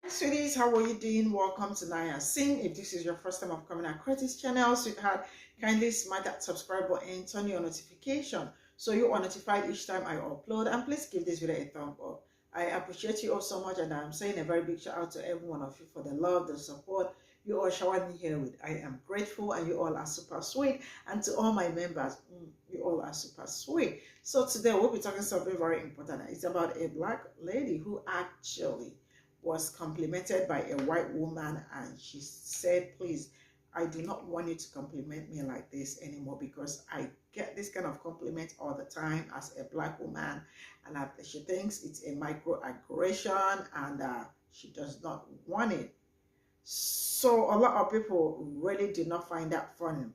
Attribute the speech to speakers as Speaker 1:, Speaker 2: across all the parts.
Speaker 1: Sweeties, how are you doing? Welcome to Naya Sing. If this is your first time of coming across this channel, sweetheart, kindly smash that subscribe button and turn your notification so you are notified each time I upload. And please give this video a thumb up. I appreciate you all so much, and I'm saying a very big shout out to every one of you for the love, the support you all showered me here with. I am grateful, and you all are super sweet. And to all my members, you all are super sweet. So today we'll be talking something very important. It's about a black lady who actually was complimented by a white woman, and she said, please, I do not want you to compliment me like this anymore because I get this kind of compliment all the time as a black woman, and she thinks it's a microaggression, and she does not want it. So a lot of people really do not find that funny,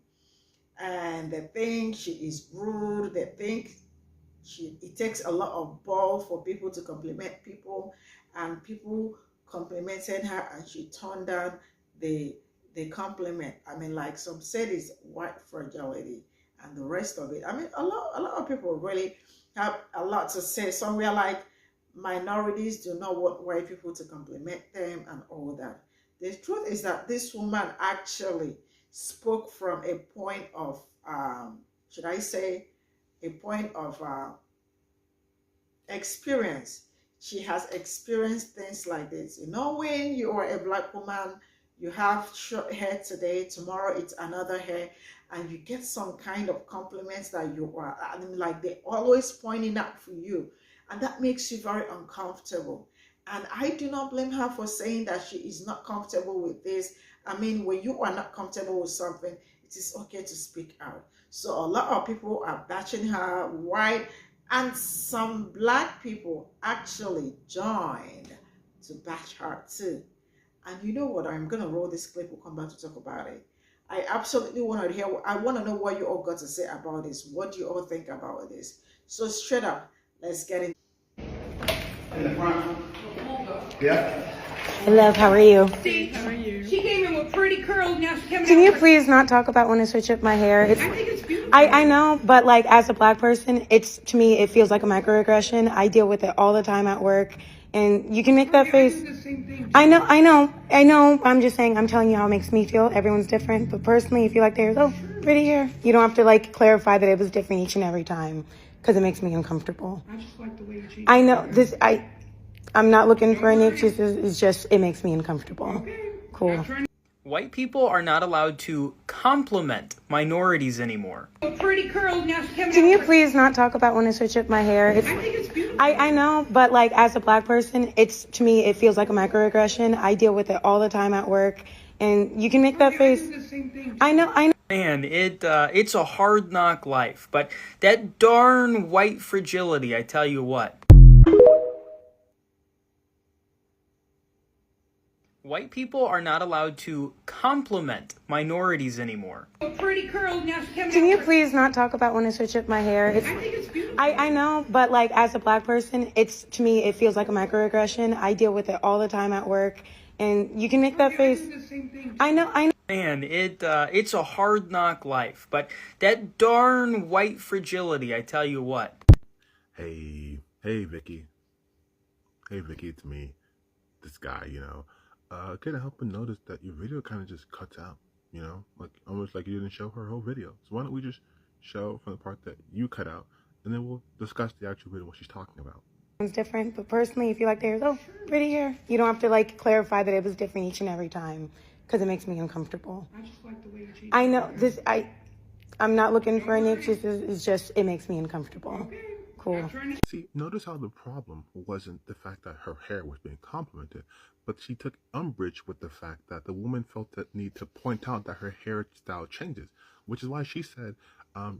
Speaker 1: and they think she is rude. They think it takes a lot of balls for people to compliment people, and people complimented her and she turned down the compliment. I mean, like some said it's white fragility and the rest of it. I mean, a lot of people really have a lot to say. Somewhere like minorities do not want white people to compliment them and all that. The truth is that this woman actually spoke from a point of should I say a point of experience. She has experienced things like this. You know, when you are a black woman, you have short hair today, tomorrow it's another hair, and you get some kind of compliments that you are, I mean, like they're always pointing out for you, and that makes you very uncomfortable. And I do not blame her for saying that she is not comfortable with this. I mean, when you are not comfortable with something, it is okay to speak out. So a lot of people are bashing her white, and some black people actually joined to bash her too. And you know what? I'm going to roll this clip. We'll come back to talk about it. I absolutely want to hear, I want to know what you all got to say about this. What do you all think about this? So straight up, let's get in. In the front. Yeah.
Speaker 2: Hey, love, how are you?
Speaker 3: How are you? She came in with pretty curls. Now she came.
Speaker 2: Can you please not talk about when I switch up my hair?
Speaker 3: I think it's beautiful.
Speaker 2: I know, but like as a black person, to me it feels like a microaggression. I deal with it all the time at work, and you can make that face.
Speaker 3: I do the same thing.
Speaker 2: I know. I'm just saying. I'm telling you how it makes me feel. Everyone's different, but personally, if you like theirs, oh, pretty hair. You don't have to like clarify that it was different each and every time because it makes me uncomfortable.
Speaker 3: I just like the way you treat.
Speaker 2: I know this. I'm not looking for any excuses. It's just, it makes me uncomfortable. Cool.
Speaker 4: White people are not allowed to compliment minorities anymore.
Speaker 3: Pretty curls. Now she came.
Speaker 2: Can you please not talk about when I switch up my hair?
Speaker 3: I think it's beautiful.
Speaker 2: I know, but like as a black person, to me it feels like a microaggression. I deal with it all the time at work, and you can make that face.
Speaker 3: I do the same thing.
Speaker 2: I know.
Speaker 4: Man, it's a hard knock life, but that darn white fragility, I tell you what. White people are not allowed to compliment minorities anymore.
Speaker 3: Pretty curls. Now she came.
Speaker 2: Can you please not talk about when I switch up my hair?
Speaker 3: I think it's beautiful.
Speaker 2: I know, but like as a black person, to me it feels like a microaggression. I deal with it all the time at work, and you can make that face.
Speaker 3: I do the same thing.
Speaker 2: I know.
Speaker 4: Man, it's a hard knock life, but that darn white fragility, I tell you what.
Speaker 5: Hey Vicky. Hey Vicky, it's me, this guy, couldn't help but notice that your video kind of just cuts out, like almost like you didn't show her whole video. So why don't we just show from the part that you cut out, and then we'll discuss the actual video, what she's talking about.
Speaker 2: It's different, but personally, if you like theirs, oh, pretty hair. You don't have to like clarify that it was different each and every time because it makes me uncomfortable.
Speaker 3: I just like the way you treat.
Speaker 2: I know this. I'm not looking for any excuses. It's just, it makes me uncomfortable. Cool.
Speaker 5: See, notice how the problem wasn't the fact that her hair was being complimented, but she took umbrage with the fact that the woman felt the need to point out that her hairstyle changes, which is why she said,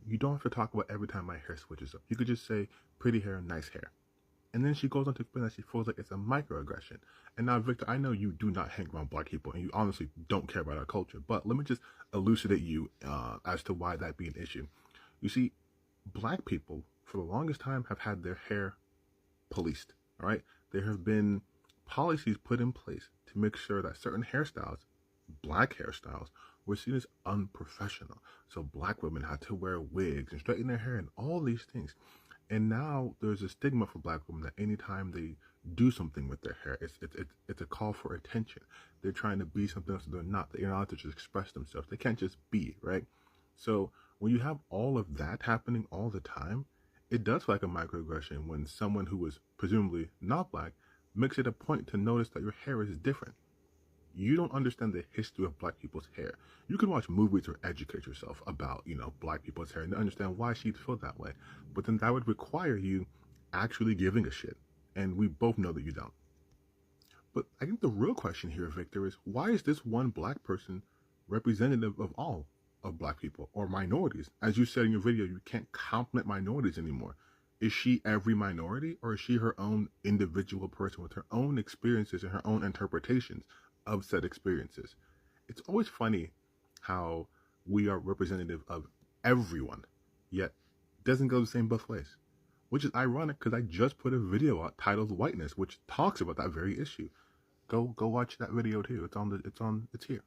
Speaker 5: you don't have to talk about every time my hair switches up. You could just say pretty hair, nice hair. And then she goes on to explain that she feels like it's a microaggression. And now, Victor, I know you do not hang around black people and you honestly don't care about our culture, but let me just elucidate you as to why that be an issue. You see, black people for the longest time have had their hair policed, all right? There have been policies put in place to make sure that certain hairstyles, black hairstyles, were seen as unprofessional. So black women had to wear wigs and straighten their hair and all these things. And now there's a stigma for black women that anytime they do something with their hair. It's a call for attention. They're trying to be something else that they're not. They're not allowed to just express themselves. They can't just be, right? So when you have all of that happening all the time, it does feel like a microaggression when someone who was presumably not black makes it a point to notice that your hair is different. You don't understand the history of black people's hair. You can watch movies or educate yourself about, black people's hair and understand why she'd feel that way. But then that would require you actually giving a shit. And we both know that you don't. But I think the real question here, Victor, is why is this one black person representative of all of black people or minorities? As you said in your video, you can't compliment minorities anymore. Is she every minority, or is she her own individual person with her own experiences and her own interpretations of said experiences? It's always funny how we are representative of everyone, yet it doesn't go the same both ways. Which is ironic because I just put a video out titled Whiteness, which talks about that very issue. Go watch that video too. It's here.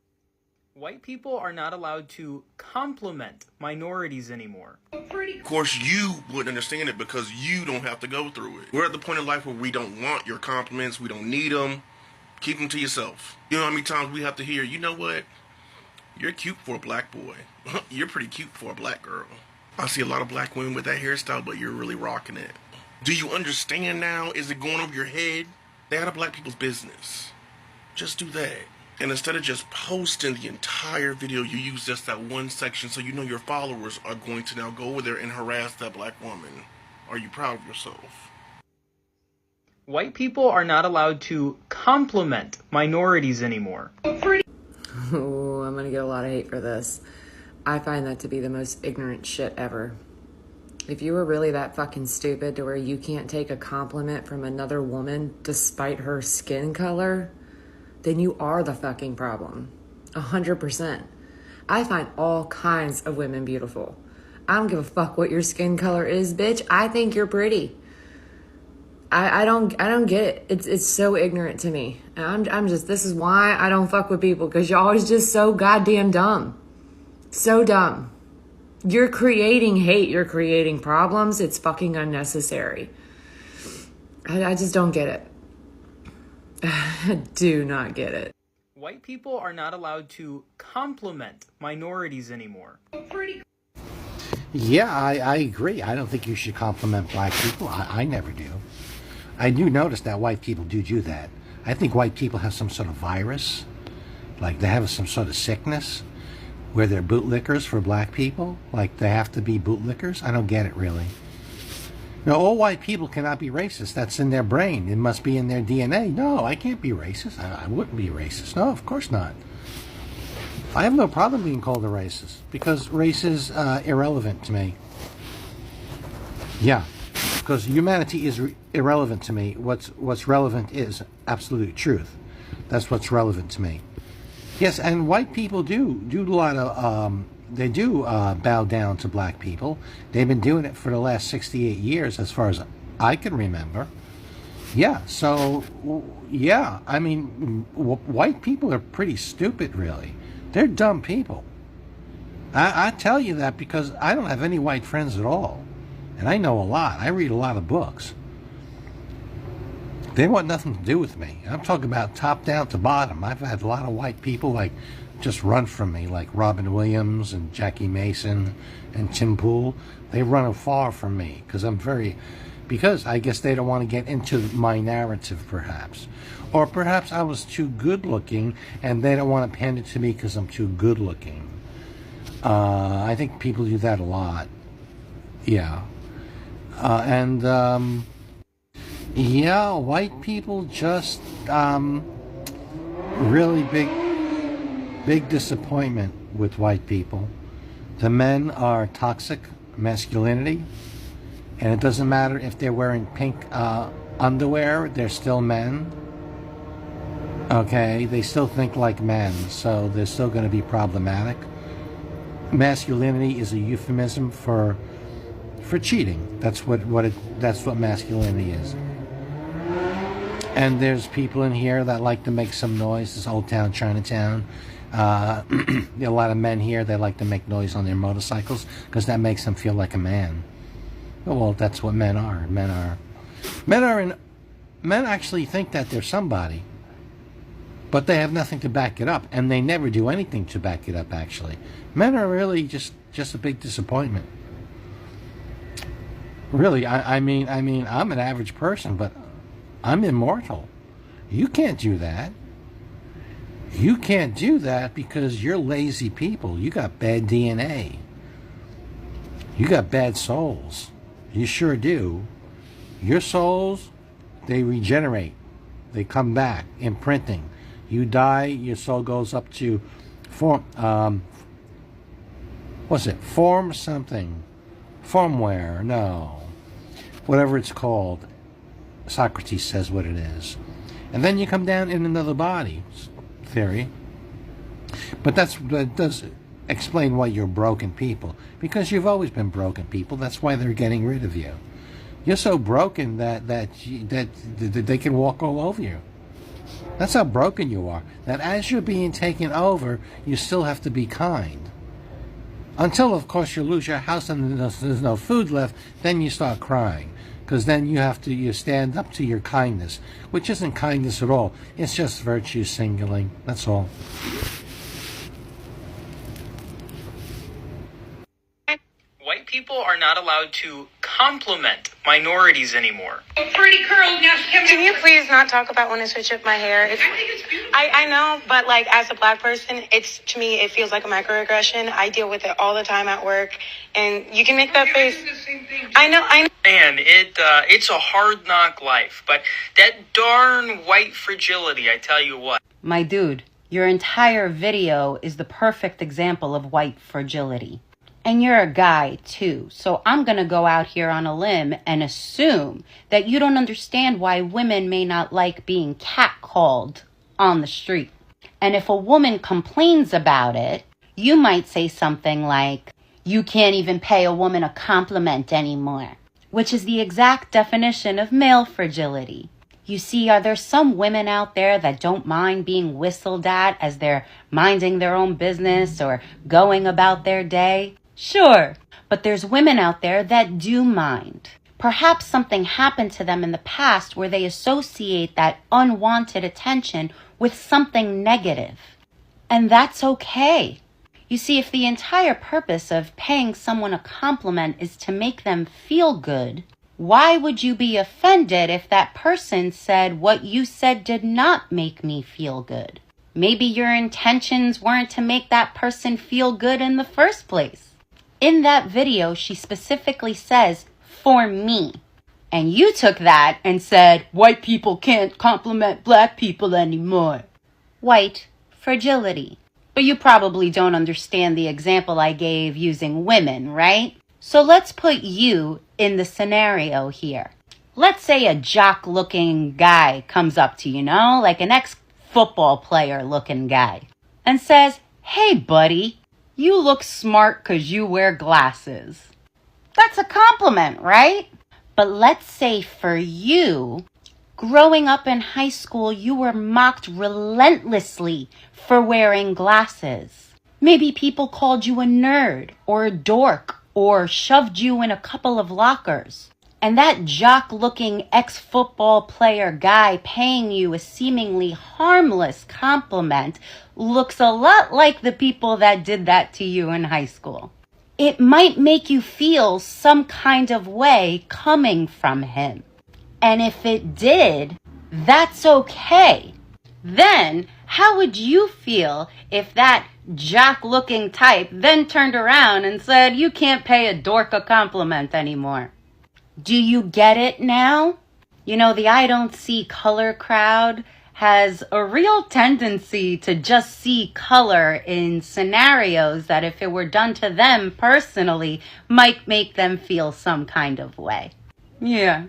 Speaker 4: White people are not allowed to compliment minorities anymore.
Speaker 6: Of course, you wouldn't understand it because you don't have to go through it. We're at the point in life where we don't want your compliments. We don't need them. Keep them to yourself. You know how many times we have to hear, you know what? You're cute for a black boy. You're pretty cute for a black girl. I see a lot of black women with that hairstyle, but you're really rocking it. Do you understand now? Is it going over your head? Stay out of black people's business. Just do that. And instead of just posting the entire video, you use just that one section so you know your followers are going to now go over there and harass that black woman. Are you proud of yourself?
Speaker 4: White people are not allowed to compliment minorities anymore.
Speaker 7: Oh, I'm gonna get a lot of hate for this. I find that to be the most ignorant shit ever. If you were really that fucking stupid to where you can't take a compliment from another woman despite her skin color, then you are the fucking problem. 100%. I find all kinds of women beautiful. I don't give a fuck what your skin color is, bitch. I think you're pretty. I don't get it. It's so ignorant to me. And I'm just, this is why I don't fuck with people, because y'all is just so goddamn dumb. So dumb. You're creating hate. You're creating problems. It's fucking unnecessary. I just don't get it. I do not get it.
Speaker 4: White people are not allowed to compliment minorities anymore.
Speaker 8: Yeah, I agree. I don't think you should compliment black people. I never do. I do notice that white people do that. I think white people have some sort of virus. Like they have some sort of sickness where they're bootlickers for black people. Like they have to be bootlickers. I don't get it really. No, all white people cannot be racist. That's in their brain. It must be in their DNA. No, I can't be racist. I wouldn't be racist. No, of course not. I have no problem being called a racist because race is irrelevant to me. Yeah, because humanity is irrelevant to me. What's relevant is absolute truth. That's what's relevant to me. Yes, and white people do a lot of, they do bow down to black people. They've been doing it for the last 68 years as far as I can remember. Yeah, so, yeah, I mean, white people are pretty stupid, really. They're dumb people. I tell you that because I don't have any white friends at all. And I know a lot. I read a lot of books. They want nothing to do with me. I'm talking about top down to bottom. I've had a lot of white people like just run from me, like Robin Williams and Jackie Mason and Pe0ple. They run far from me because I guess they don't want to get into my narrative, perhaps. Or perhaps I was too good looking and they don't want to hand it to me because I'm too good looking. I think people do that a lot. Yeah. Yeah, white people just really big disappointment with white people. The men are toxic masculinity, and it doesn't matter if they're wearing pink underwear, they're still men. Okay, they still think like men, so they're still going to be problematic. Masculinity is a euphemism for cheating. That's what masculinity is. And there's people in here that like to make some noise. This Old Town Chinatown. A lot of men here, they like to make noise on their motorcycles because that makes them feel like a man. Well, that's what men are. Men men actually think that they're somebody, but they have nothing to back it up, and they never do anything to back it up, actually. Men are really just a big disappointment. Really, I mean, I'm an average person, but I'm immortal. You can't do that. You can't do that because you're lazy people. You got bad DNA. You got bad souls. You sure do. Your souls, they regenerate. They come back, imprinting. You die, your soul goes up to form something. Formware, no. Whatever it's called. Socrates says what it is. And then you come down in another body. Theory. But that does explain why you're broken people. Because you've always been broken people. That's why they're getting rid of you. You're so broken that they can walk all over you. That's how broken you are. That as you're being taken over, you still have to be kind. Until, of course, you lose your house and there's no food left, then you start crying. Because then you stand up to your kindness, which isn't kindness at all. It's just virtue signaling. That's all.
Speaker 4: White people are not allowed to compliment minorities anymore.
Speaker 3: A pretty curl now.
Speaker 2: Can you please not talk about when I switch up my hair?
Speaker 3: I think it's beautiful.
Speaker 2: I know, but like as a black person, to me it feels like a microaggression. I deal with it all the time at work, and you can make that face.
Speaker 3: The same thing.
Speaker 2: I know.
Speaker 4: Man, it's a hard knock life, but that darn white fragility, I tell you what.
Speaker 9: My dude, your entire video is the perfect example of white fragility. And you're a guy too, so I'm gonna go out here on a limb and assume that you don't understand why women may not like being catcalled on the street. And if a woman complains about it, you might say something like, "You can't even pay a woman a compliment anymore," which is the exact definition of male fragility. You see, are there some women out there that don't mind being whistled at as they're minding their own business or going about their day? Sure, but there's women out there that do mind. Perhaps something happened to them in the past where they associate that unwanted attention with something negative. And that's okay. You see, if the entire purpose of paying someone a compliment is to make them feel good, why would you be offended if that person said what you said did not make me feel good? Maybe your intentions weren't to make that person feel good in the first place. In that video, she specifically says, "for me." And you took that and said, "White people can't compliment black people anymore." White fragility. But you probably don't understand the example I gave using women, right? So let's put you in the scenario here. Let's say a jock-looking guy comes up to you, like an ex-football player-looking guy, and says, "Hey, buddy, you look smart 'cause you wear glasses." That's a compliment, right? But let's say for you, growing up in high school, you were mocked relentlessly for wearing glasses. Maybe people called you a nerd or a dork or shoved you in a couple of lockers. And that jock-looking ex-football player guy paying you a seemingly harmless compliment looks a lot like the people that did that to you in high school. It might make you feel some kind of way coming from him. And if it did, that's okay. Then, how would you feel if that jock-looking type then turned around and said, "You can't pay a dork a compliment anymore"? Do you get it now? The I don't see color crowd has a real tendency to just see color in scenarios that if it were done to them personally might make them feel some kind of way. Yeah.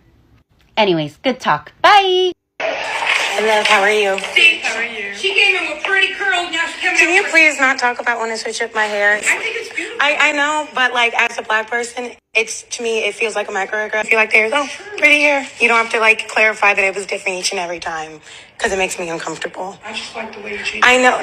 Speaker 9: Anyways, good talk. Bye.
Speaker 2: Hello, how are you?
Speaker 3: How are you? She came in with pretty curls. Now she's coming
Speaker 2: Can you
Speaker 3: in
Speaker 2: please not talk about when I switch up my hair?
Speaker 3: I think it's beautiful.
Speaker 2: I know, but like as a black person, to me it feels like a microaggression. I feel like there's pretty hair. You don't have to like clarify that it was different each and every time because it makes me uncomfortable.
Speaker 3: I just like the way you change.
Speaker 2: I know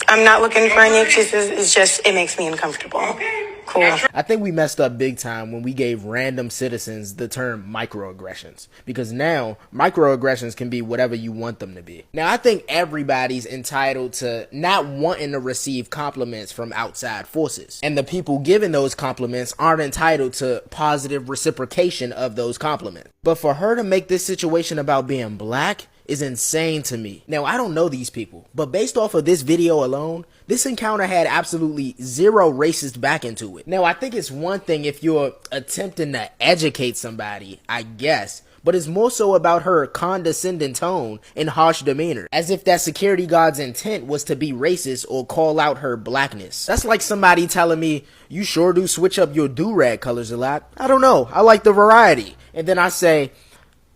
Speaker 2: I'm not looking for any excuses. It's just it makes me uncomfortable.
Speaker 3: Okay.
Speaker 2: Cool.
Speaker 10: I think we messed up big time when we gave random citizens the term microaggressions, because now microaggressions can be whatever you want them to be. Now, I think everybody's entitled to not wanting to receive compliments from outside forces, and the people giving those compliments aren't entitled to positive reciprocation of those compliments. But for her to make this situation about being black is insane to me. Now, I don't know these people, but based off of this video alone, this encounter had absolutely zero racist back into it. Now, I think it's one thing if you're attempting to educate somebody, I guess, but it's more so about her condescending tone and harsh demeanor, as if that security guard's intent was to be racist or call out her blackness. That's like somebody telling me, you sure do switch up your do-rag colors a lot. I don't know, I like the variety. And then I say,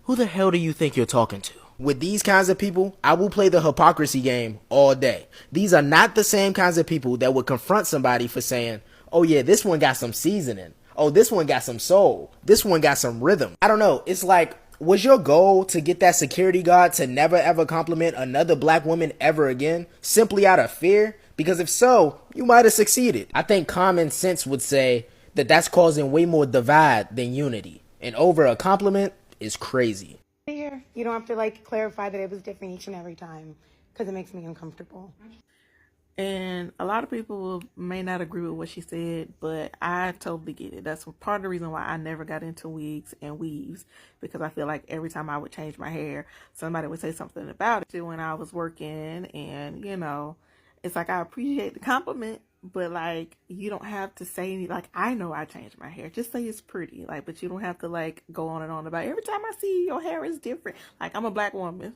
Speaker 10: who the hell do you think you're talking to? With these kinds of people, I will play the hypocrisy game all day. These are not the same kinds of people that would confront somebody for saying, oh yeah, this one got some seasoning. Oh, this one got some soul. This one got some rhythm. I don't know. It's like, was your goal to get that security guard to never ever compliment another black woman ever again, simply out of fear? Because if so, you might have succeeded. I think common sense would say that that's causing way more divide than unity. And over a compliment is crazy.
Speaker 2: Here, you don't have to like clarify that it was different each and every time, because it makes me uncomfortable.
Speaker 11: And a lot of people may not agree with what she said, but I totally get it. That's part of the reason why I never got into wigs and weaves, because I feel like every time I would change my hair, somebody would say something about it when I was working. And, you know, it's like I appreciate the compliment, but like you don't have to say any, like, I know I changed my hair, just say it's pretty, like, but you don't have to like go on and on about every time I see your hair is different, like I'm a black woman.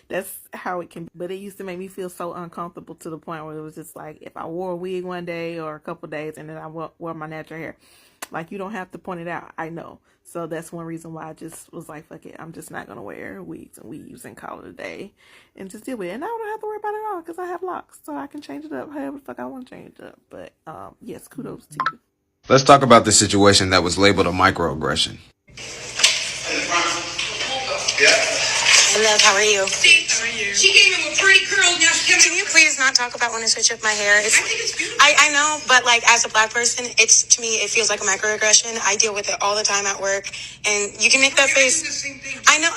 Speaker 11: That's how it can be. But it used to make me feel so uncomfortable to the point where it was just like if I wore a wig one day or a couple days and then I wore my natural hair, like you don't have to point it out, I know. So that's one reason why I just was like, fuck it, I'm just not gonna wear wigs and weaves and call it a day and just deal with it. And I don't have to worry about it at all because I have locks, so I can change it up however the fuck I want to change it up. But yes, kudos to you.
Speaker 12: Let's talk about the situation that was labeled a microaggression.
Speaker 2: Hello, how are you?
Speaker 3: She came in with pretty curls. Now she
Speaker 2: Can you please not talk about when I switch up my hair?
Speaker 3: I think it's beautiful.
Speaker 2: I know, but like as a black person, it's, to me, it feels like a microaggression. I deal with it all the time at work, and you can make that face. I know.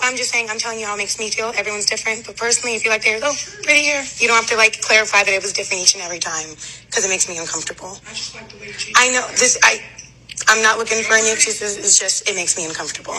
Speaker 2: I'm just saying, I'm telling you how it makes me feel. Everyone's different, but personally, if you like hair, oh, pretty hair. You don't have to like clarify that it was different each and every time, because it makes me uncomfortable.
Speaker 3: I just like the way you change.
Speaker 2: I know this. I'm not looking for any excuses. It's just, it makes me uncomfortable.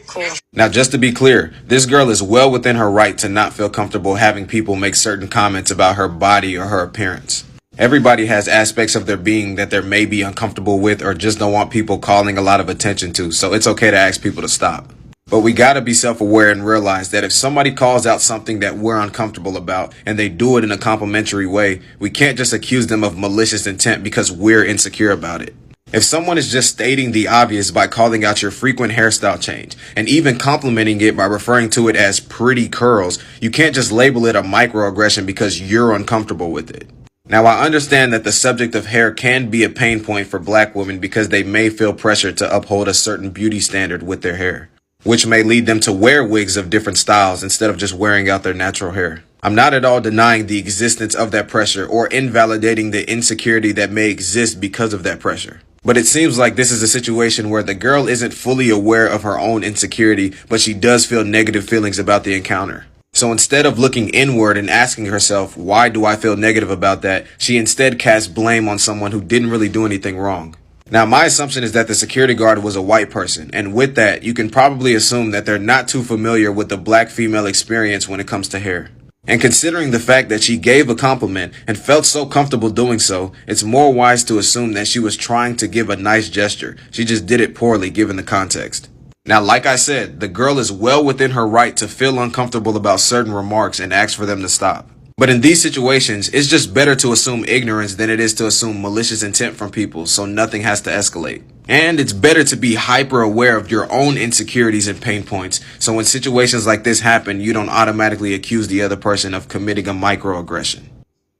Speaker 2: Cool.
Speaker 12: Now, just to be clear, this girl is well within her right to not feel comfortable having people make certain comments about her body or her appearance. Everybody has aspects of their being that they may be uncomfortable with or just don't want people calling a lot of attention to, so it's okay to ask people to stop. But we gotta be self-aware and realize that if somebody calls out something that we're uncomfortable about and they do it in a complimentary way, we can't just accuse them of malicious intent because we're insecure about it. If someone is just stating the obvious by calling out your frequent hairstyle change and even complimenting it by referring to it as pretty curls, you can't just label it a microaggression because you're uncomfortable with it. Now, I understand that the subject of hair can be a pain point for black women because they may feel pressure to uphold a certain beauty standard with their hair, which may lead them to wear wigs of different styles instead of just wearing out their natural hair. I'm not at all denying the existence of that pressure or invalidating the insecurity that may exist because of that pressure. But it seems like this is a situation where the girl isn't fully aware of her own insecurity, but she does feel negative feelings about the encounter. So instead of looking inward and asking herself, why do I feel negative about that? She instead casts blame on someone who didn't really do anything wrong. Now, my assumption is that the security guard was a white person, and with that, you can probably assume that they're not too familiar with the black female experience when it comes to hair. And considering the fact that she gave a compliment and felt so comfortable doing so, it's more wise to assume that she was trying to give a nice gesture. She just did it poorly given the context. Now, like I said, the girl is well within her right to feel uncomfortable about certain remarks and ask for them to stop. But in these situations, it's just better to assume ignorance than it is to assume malicious intent from people, so nothing has to escalate. And it's better to be hyper aware of your own insecurities and pain points, so when situations like this happen, you don't automatically accuse the other person of committing a microaggression.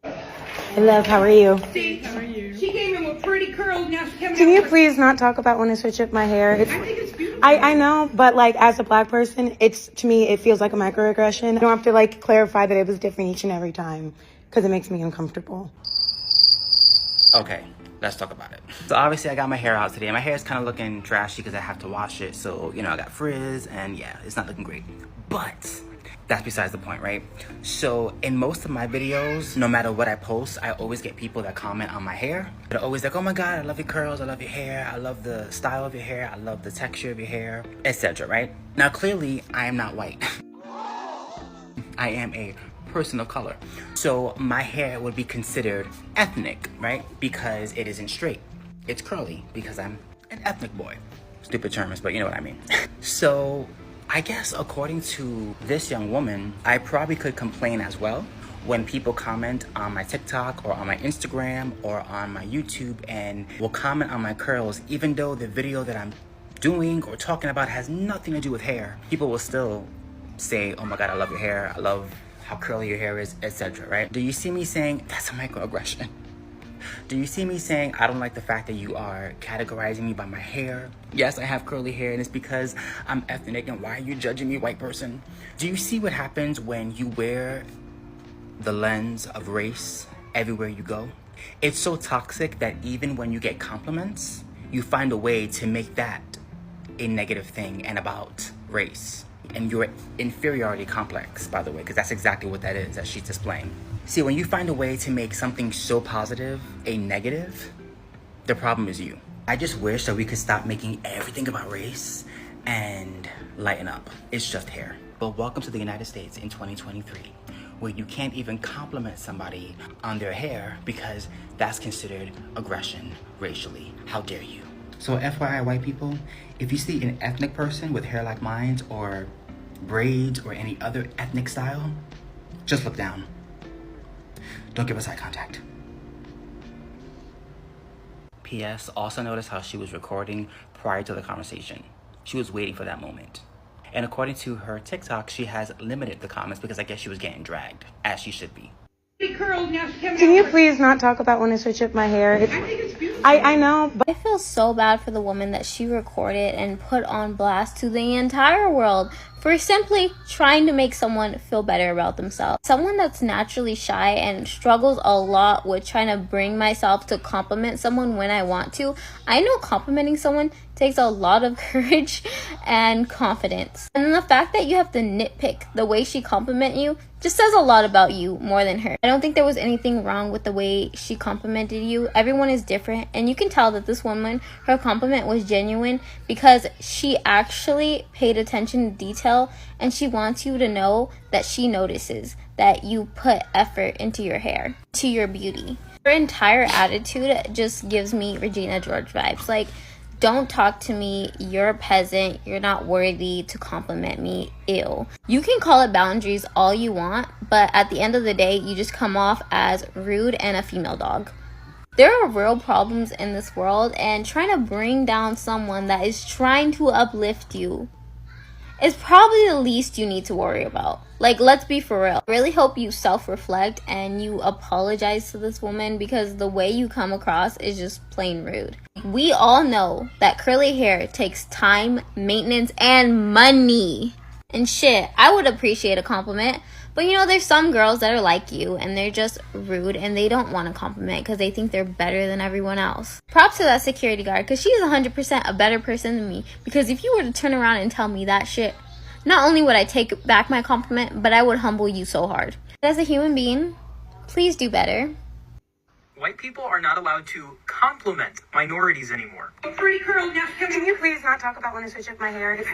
Speaker 2: Hey, love, how are you?
Speaker 3: She came in with pretty curls. Now she came
Speaker 2: Can you please not talk about when I switch up my hair?
Speaker 3: I think it's beautiful.
Speaker 2: I know, but like as a black person, it's, to me, it feels like a microaggression. You don't have to like clarify that it was different each and every time, because it makes me uncomfortable.
Speaker 13: Okay, let's talk about it. So obviously I got my hair out today. My hair is kind of looking trashy because I have to wash it. So, you know, I got frizz and yeah, it's not looking great. But that's besides the point, right? So in most of my videos, no matter what I post, I always get people that comment on my hair. They're always like, oh my God, I love your curls, I love your hair, I love the style of your hair, I love the texture of your hair, etc., right? Now clearly, I am not white. I am a person of color. So my hair would be considered ethnic, right? Because it isn't straight. It's curly because I'm an ethnic boy. Stupid terms, but you know what I mean. So I guess according to this young woman, I probably could complain as well when people comment on my TikTok or on my Instagram or on my YouTube and will comment on my curls, even though the video that I'm doing or talking about has nothing to do with hair. People will still say, oh my God, I love your hair, I love how curly your hair is, etc., right? Do you see me saying that's a microaggression? Do you see me saying I don't like the fact that you are categorizing me by my hair? Yes, I have curly hair and it's because I'm ethnic, and why are you judging me, white person? Do you see what happens when you wear the lens of race everywhere you go? It's so toxic that even when you get compliments, you find a way to make that a negative thing and about race. And your inferiority complex, by the way, because that's exactly what that is that she's displaying. See, when you find a way to make something so positive a negative, the problem is you. I just wish that we could stop making everything about race and lighten up. It's just hair. But welcome to the United States in 2023, where you can't even compliment somebody on their hair because that's considered aggression racially. How dare you? So FYI, white people, if you see an ethnic person with hair like mine or braids or any other ethnic style, just look down. Don't give us eye contact. P.S. Also notice how she was recording prior to the conversation. She was waiting for that moment. And according to her TikTok, she has limited the comments because I guess she was getting dragged, as she should be.
Speaker 14: Can you please not talk about when I switch up my hair? I know, but
Speaker 15: I feel so bad for the woman that she recorded and put on blast to the entire world for simply trying to make someone feel better about themselves. Someone that's naturally shy and struggles a lot with trying to bring myself to compliment someone when I want to. I know complimenting someone takes a lot of courage and confidence. And the fact that you have to nitpick the way she complimented you just says a lot about you more than her. I don't think there was anything wrong with the way she complimented you. Everyone is different, and you can tell that this woman, her compliment was genuine because she actually paid attention to detail, and she wants you to know that she notices that you put effort into your hair, to your beauty. Her entire attitude just gives me Regina George vibes. Like, don't talk to me, you're a peasant, you're not worthy to compliment me, ew. You can call it boundaries all you want, but at the end of the day, you just come off as rude and a female dog. There are real problems in this world, and trying to bring down someone that is trying to uplift you is probably the least you need to worry about. Like, let's be for real. I really hope you self-reflect and you apologize to this woman, because the way you come across is just plain rude. We all know that curly hair takes time, maintenance, and money. And shit, I would appreciate a compliment. But you know, there's some girls that are like you and they're just rude and they don't want to compliment because they think they're better than everyone else. Props to that security guard, because she's 100% a better person than me. Because if you were to turn around and tell me that shit, not only would I take back my compliment, but I would humble you so hard. As a human being, please do better.
Speaker 4: White people are not allowed to compliment minorities anymore.
Speaker 3: Pretty curl now.
Speaker 2: Can you please not talk about when I switch up my hair?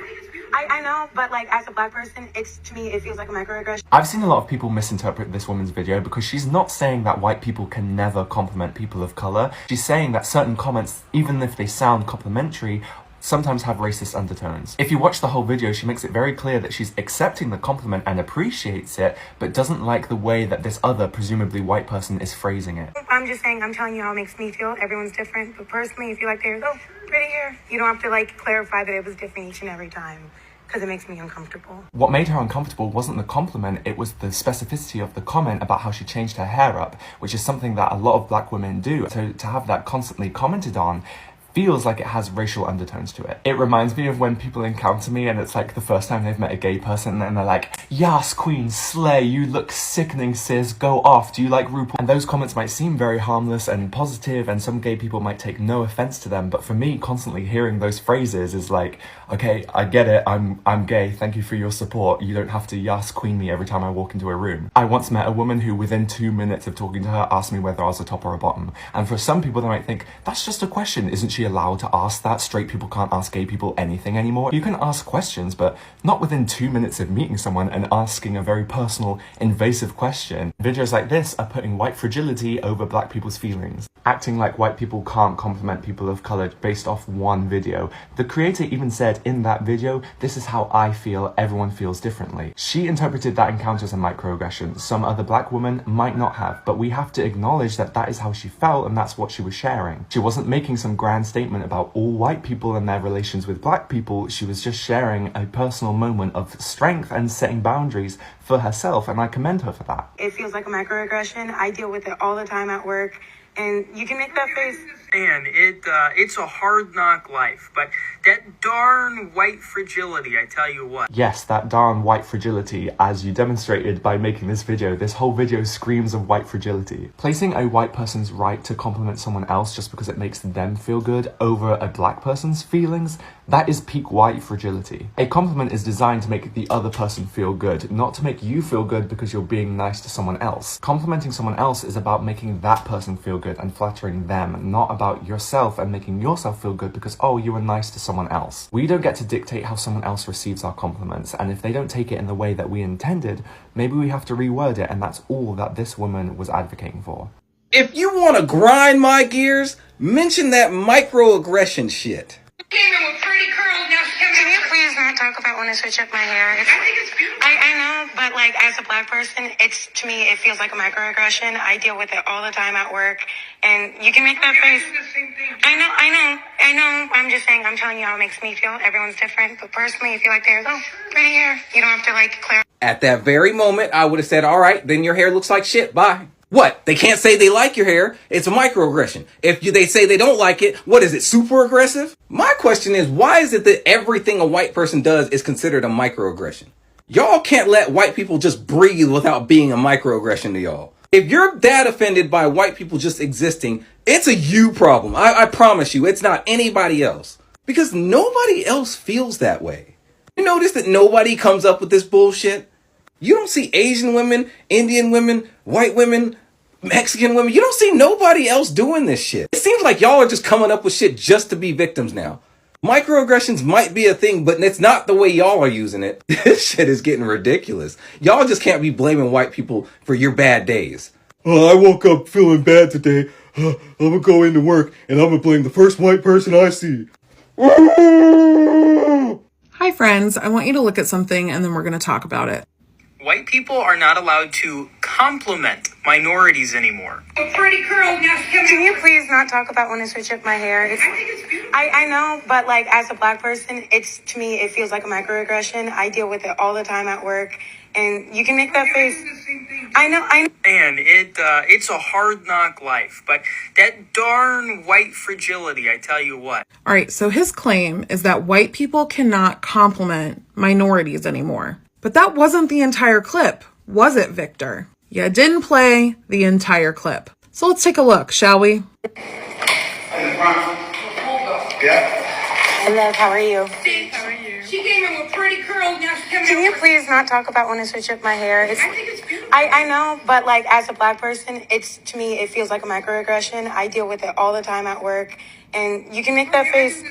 Speaker 2: I know, but like as a black person, to me it feels like a microaggression.
Speaker 16: I've seen a lot of people misinterpret this woman's video because she's not saying that white people can never compliment people of color. She's saying that certain comments, even if they sound complimentary, sometimes have racist undertones. If you watch the whole video, she makes it very clear that she's accepting the compliment and appreciates it, but doesn't like the way that this other, presumably white person, is phrasing it.
Speaker 2: I'm just saying, I'm telling you how it makes me feel. Everyone's different, but personally, if you like hair, pretty hair. You don't have to like clarify that it was different each and every time, because it makes me uncomfortable.
Speaker 16: What made her uncomfortable wasn't the compliment, it was the specificity of the comment about how she changed her hair up, which is something that a lot of black women do. So to have that constantly commented on feels like it has racial undertones to it. It reminds me of when people encounter me and it's like the first time they've met a gay person and they're like, "Yas, queen, slay, you look sickening, sis, go off, do you like RuPaul?" And those comments might seem very harmless and positive, and some gay people might take no offense to them, but for me, constantly hearing those phrases is like, okay, I get it, I'm gay, thank you for your support, you don't have to yas queen me every time I walk into a room. I once met a woman who within 2 minutes of talking to her asked me whether I was a top or a bottom, and for some people they might think, that's just a question, isn't she allowed to ask that? Straight people can't ask gay people anything anymore. You can ask questions, but not within 2 minutes of meeting someone and asking a very personal, invasive question. Videos like this are putting white fragility over black people's feelings. Acting like white people can't compliment people of color based off one video. The creator even said in that video, "This is how I feel, everyone feels differently." She interpreted that encounter as a microaggression. Some other black woman might not have, but we have to acknowledge that that is how she felt and that's what she was sharing. She wasn't making some grand statement about all white people and their relations with black people. She was just sharing a personal moment of strength and setting boundaries for herself, and I commend her for that.
Speaker 2: It feels like a microaggression. I deal with it all the time at work, and you can make that face.
Speaker 4: Man, it's a hard knock life, but that darn white fragility, I tell you what.
Speaker 16: Yes, that darn white fragility, as you demonstrated by making this video. This whole video screams of white fragility. Placing a white person's right to compliment someone else just because it makes them feel good over a black person's feelings, that is peak white fragility. A compliment is designed to make the other person feel good, not to make you feel good because you're being nice to someone else. Complimenting someone else is about making that person feel good and flattering them, not about yourself and making yourself feel good because, oh, you were nice to someone else. We don't get to dictate how someone else receives our compliments, and if they don't take it in the way that we intended, maybe we have to reword it, and that's all that this woman was advocating for.
Speaker 17: If you want to grind my gears, mention that microaggression shit.
Speaker 3: Came in with pretty curls, now she came in.
Speaker 2: Can you please not talk about when I switch up my hair?
Speaker 3: I think it's beautiful.
Speaker 2: I know, but like as a black person, to me, it feels like a microaggression. I deal with it all the time at work, and you can make that face. I know. I'm just saying, I'm telling you how it makes me feel. Everyone's different, but personally, if you like theirs, oh, pretty hair. You don't have to like clarify.
Speaker 17: At that very moment, I would have said, all right, then your hair looks like shit, bye. What? They can't say they like your hair. It's a microaggression. If they say they don't like it, what is it, super aggressive? My question is, why is it that everything a white person does is considered a microaggression? Y'all can't let white people just breathe without being a microaggression to y'all. If you're that offended by white people just existing, it's a you problem. I promise you, it's not anybody else. Because nobody else feels that way. You notice that nobody comes up with this bullshit? You don't see Asian women, Indian women, white women, Mexican women. You don't see nobody else doing this shit. It seems like y'all are just coming up with shit just to be victims now. Microaggressions might be a thing, but it's not the way y'all are using it. This shit is getting ridiculous. Y'all just can't be blaming white people for your bad days.
Speaker 18: Oh, I woke up feeling bad today. I'm gonna go into work and I'm gonna blame the first white person I see.
Speaker 19: Hi friends, I want you to look at something and then we're gonna talk about it.
Speaker 4: White people are not allowed to compliment minorities anymore.
Speaker 3: Pretty curls, now she came in.
Speaker 2: Can you please not talk about when I switch up my hair?
Speaker 3: I think it's beautiful.
Speaker 2: I know, but like as a black person, to me, it feels like a microaggression. I deal with it all the time at work, and you can make that face. I know.
Speaker 4: Man, it's a hard knock life, but that darn white fragility, I tell you what.
Speaker 19: All right, so his claim is that white people cannot compliment minorities anymore. But that wasn't the entire clip, was it, Victor? You didn't play the entire clip. So let's take a look, shall we?
Speaker 2: Yeah. Hello, how are you?
Speaker 3: How are you? She came in with pretty curls, now she came in.
Speaker 2: Can you please not talk about when I switch up my hair?
Speaker 3: I think it's beautiful.
Speaker 2: I know, but like as a black person, to me, it feels like a microaggression. I deal with it all the time at work, and you can make that face.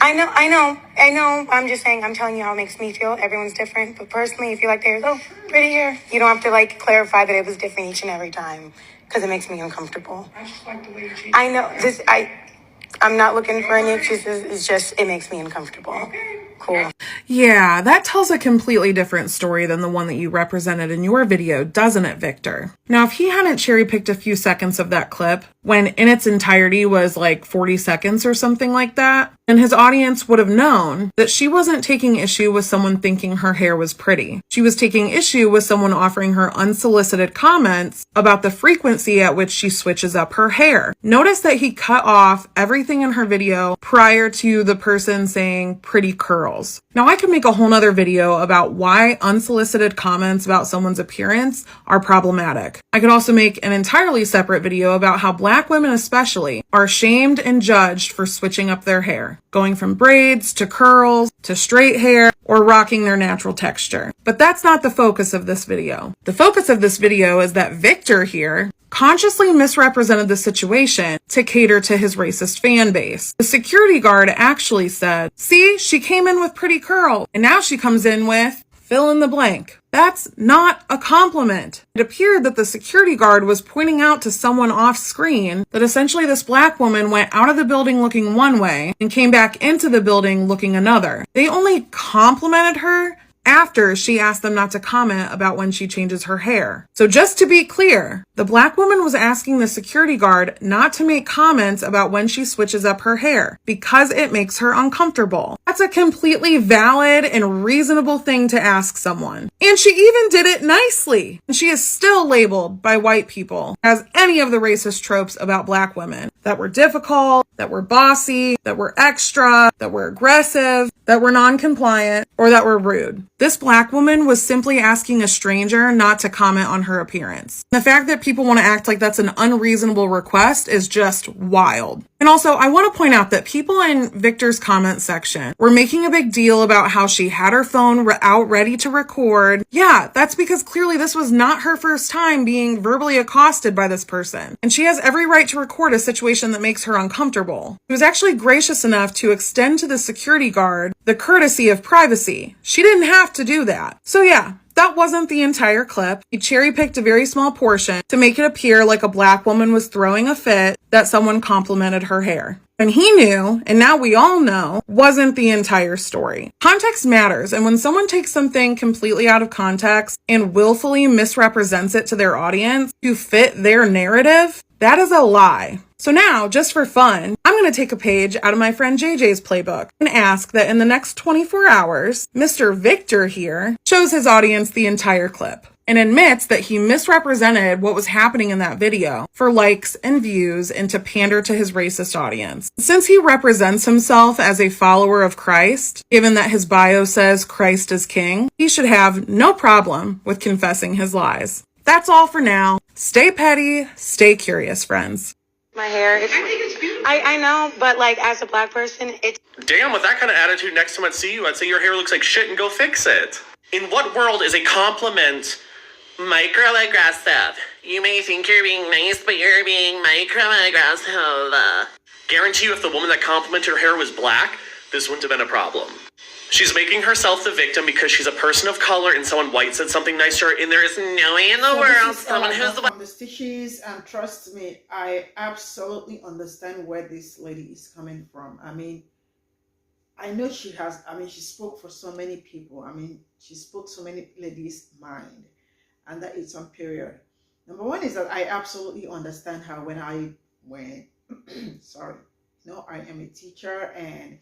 Speaker 2: I know. I'm just saying, I'm telling you how it makes me feel. Everyone's different, but personally, if you like theirs, oh, pretty hair. You don't have to like clarify that it was different each and every time, because it makes me uncomfortable.
Speaker 3: I just like the way you cheat.
Speaker 2: I know I'm not looking for any excuses. It's just, it makes me uncomfortable. Cool.
Speaker 19: Yeah, that tells a completely different story than the one that you represented in your video, doesn't it, Victor? Now, if he hadn't cherry-picked a few seconds of that clip, when in its entirety was like 40 seconds or something like that, and his audience would have known that she wasn't taking issue with someone thinking her hair was pretty. She was taking issue with someone offering her unsolicited comments about the frequency at which she switches up her hair. Notice that he cut off everything in her video prior to the person saying pretty curls. Now, I could make a whole nother video about why unsolicited comments about someone's appearance are problematic. I could also make an entirely separate video about how Black women especially are shamed and judged for switching up their hair, going from braids to curls to straight hair or rocking their natural texture. But that's not the focus of this video. The focus of this video is that Victor here consciously misrepresented the situation to cater to his racist fan base. The security guard actually said, "See, she came in with pretty curl, and now she comes in with fill in the blank." That's not a compliment. It appeared that the security guard was pointing out to someone off screen that essentially this Black woman went out of the building looking one way and came back into the building looking another. They only complimented her after she asked them not to comment about when she changes her hair. So just to be clear, the Black woman was asking the security guard not to make comments about when she switches up her hair because it makes her uncomfortable. That's a completely valid and reasonable thing to ask someone. And she even did it nicely. And she is still labeled by white people as any of the racist tropes about Black women. That were difficult, that were bossy, that were extra, that were aggressive, that were non-compliant, or that were rude. This Black woman was simply asking a stranger not to comment on her appearance. The fact that people want to act like that's an unreasonable request is just wild. And also, I want to point out that people in Victor's comment section were making a big deal about how she had her phone out ready to record. Yeah, that's because clearly this was not her first time being verbally accosted by this person. And she has every right to record a situation that makes her uncomfortable. She was actually gracious enough to extend to the security guard the courtesy of privacy. She didn't have to do that. So yeah, that wasn't the entire clip. He cherry-picked a very small portion to make it appear like a Black woman was throwing a fit that someone complimented her hair. And he knew, and now we all know, wasn't the entire story. Context matters, and when someone takes something completely out of context and willfully misrepresents it to their audience to fit their narrative, that is a lie. So now, just for fun, I'm going to take a page out of my friend JJ's playbook and ask that in the next 24 hours, Mr. Victor here shows his audience the entire clip and admits that he misrepresented what was happening in that video for likes and views and to pander to his racist audience. Since he represents himself as a follower of Christ, given that his bio says Christ is king, he should have no problem with confessing his lies. That's all for now. Stay petty, stay curious, friends.
Speaker 14: My hair, I know, but like as a Black person, it's...
Speaker 20: Damn, with that kind of attitude next time I'd see you, I'd say your hair looks like shit and go fix it. In what world is a compliment microaggressive? You may think you're being nice, but you're being microaggressive. Guarantee you if the woman that complimented her hair was Black, this wouldn't have been a problem. She's making herself the victim because she's a person of color and someone white said something nice to her, and there is no way in the world someone who's the
Speaker 1: from the stitches, and trust me, I absolutely understand where this lady is coming from. I mean, I know she spoke for so many people. She spoke so many ladies' mind, and that it's on period. Number one is that I absolutely understand her when I am a teacher, and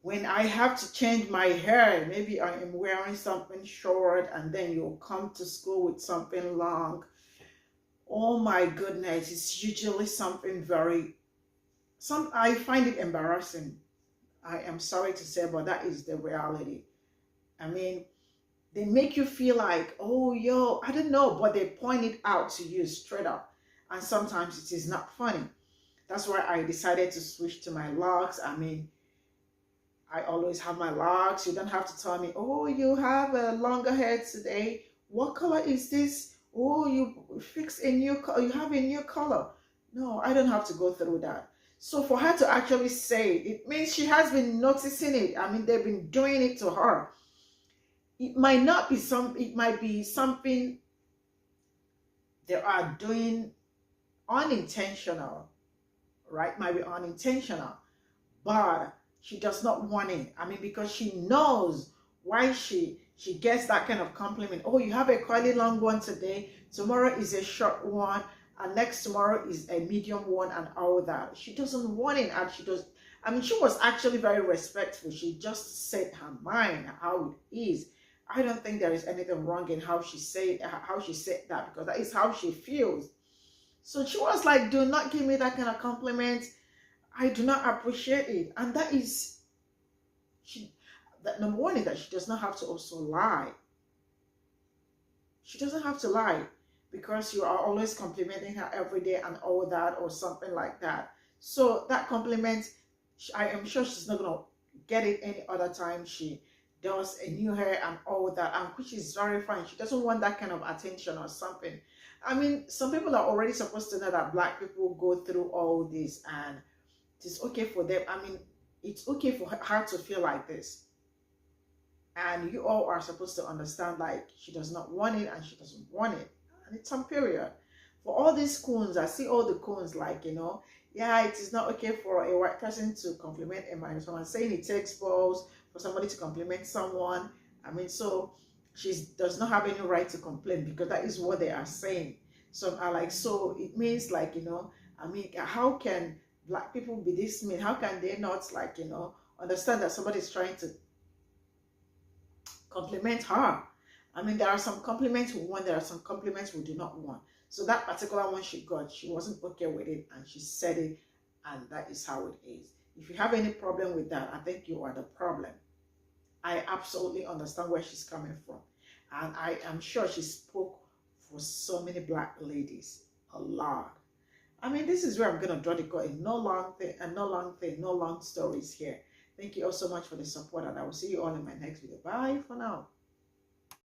Speaker 1: when I have to change my hair, maybe I am wearing something short and then you'll come to school with something long. Oh my goodness, it's usually something I find it embarrassing. I am sorry to say, but that is the reality. They make you feel like, oh, I don't know, but they point it out to you straight up. And sometimes it is not funny. That's why I decided to switch to my locks. I always have my locks. You don't have to tell me, oh, you have a longer hair today. What color is this? Oh, you fix a new color. You have a new color. No, I don't have to go through that. So for her to actually say it means she has been noticing it. They've been doing it to her. It might not be it might be something they are doing unintentional, right? Might be unintentional, but she does not want it. Because she knows why she gets that kind of compliment. Oh, you have a curly long one today. Tomorrow is a short one. and next tomorrow is a medium one and all that. She doesn't want it, and she does. I mean, she was actually very respectful. She just said her mind, how it is. I don't think there is anything wrong in how she said that, because that is how she feels. So she was like, do not give me that kind of compliment. I do not appreciate it. And that is, that number one is that she does not have to also lie. She doesn't have to lie because you are always complimenting her every day and all that, or something like that. So that compliment, I am sure she's not going to get it any other time she does a new hair and all that, and which is very fine. She doesn't want that kind of attention or something. I mean, some people are already supposed to know that Black people go through all this, and it's okay for them. I mean, it's okay for her to feel like this. And you all are supposed to understand, like, she does not want it and she doesn't want it. And it's some period. For all these coons, I see all the coons, like, you know, yeah, it is not okay for a white person to compliment a man. Someone saying it takes balls for somebody to compliment someone. I mean, so she does not have any right to complain, because that is what they are saying. So I like, so it means, like, you know, I mean, how can Black people be this mean? How can they not, like, you know, understand that somebody is trying to compliment her? I mean, there are some compliments we want, there are some compliments we do not want. So that particular one she got, she wasn't okay with it, and she said it, and that is how it is. If you have any problem with that, I think you are the problem. I absolutely understand where she's coming from, and I am sure she spoke for so many Black ladies a lot. I mean, this is where I'm gonna draw the curtain. No long thing, and no long stories here. Thank you all so much for the support, and I will see you all in my next video. Bye for now.